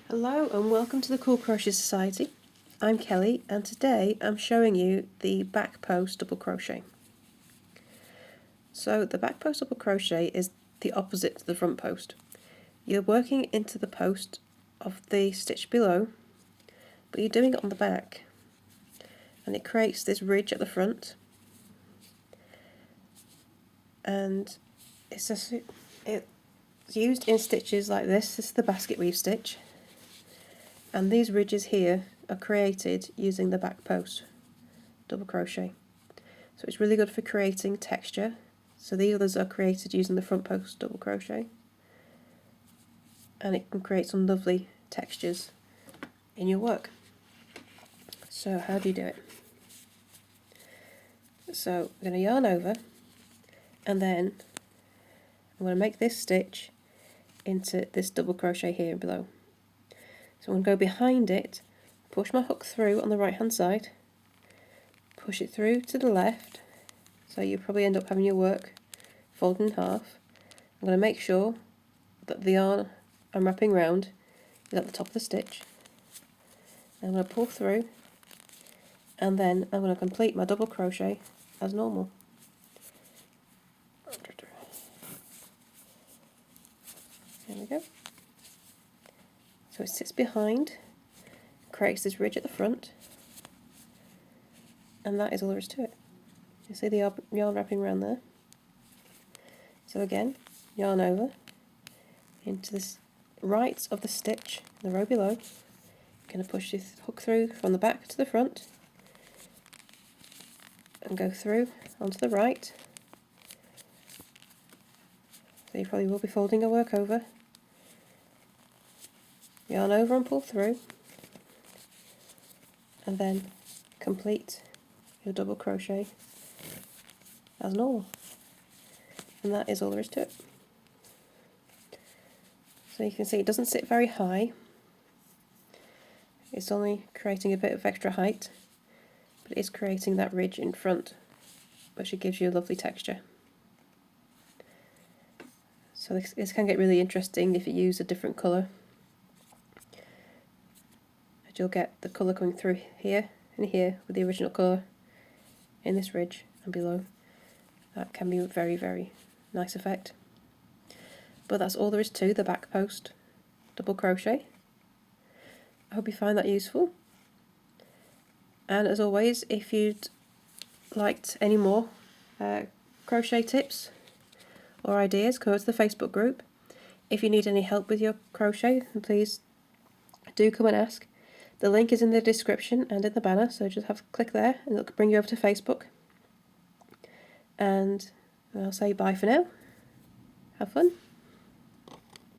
Hello and welcome to the Cool Crochet Society. I'm Kelly and today I'm showing you the back post double crochet. So the back post double crochet is the opposite to the front post. You're working into the post of the stitch below, but you're doing it on the back, and it creates this ridge at the front, and it's used in stitches like this. This is the Basketweave stitch. And these ridges here are created using the back post double crochet. So it's really good for creating texture. So the others are created using the front post double crochet. And it can create some lovely textures in your work. So how do you do it? So I'm going to yarn over, and then I'm going to make this stitch into this double crochet here and below. So I'm going to go behind it, push my hook through on the right hand side, push it through to the left, so you probably end up having your work folded in half. I'm going to make sure that the yarn I'm wrapping round is at the top of the stitch. I'm going to pull through, and then I'm going to complete my double crochet as normal. There we go. So it sits behind, creates this ridge at the front, and that is all there is to it. You see the yarn wrapping around there? So again, yarn over into this right of the stitch, the row below. I'm going to push this hook through from the back to the front, and go through onto the right. So you probably will be folding your work over. Yarn over and pull through, and then complete your double crochet as normal. And that is all there is to it. So you can see it doesn't sit very high. It's only creating a bit of extra height, but it is creating that ridge in front, which it gives you a lovely texture. So this can get really interesting if you use a different colour. You'll get the colour coming through here and here with the original colour in this ridge and below. That can be a very, very nice effect. But that's all there is to the back post double crochet. I hope you find that useful. And as always, if you'd liked any more crochet tips or ideas, go to the Facebook group. If you need any help with your crochet, then please do come and ask. The link is in the description and in the banner, so just click there and it'll bring you over to Facebook. And I'll say bye for now. Have fun.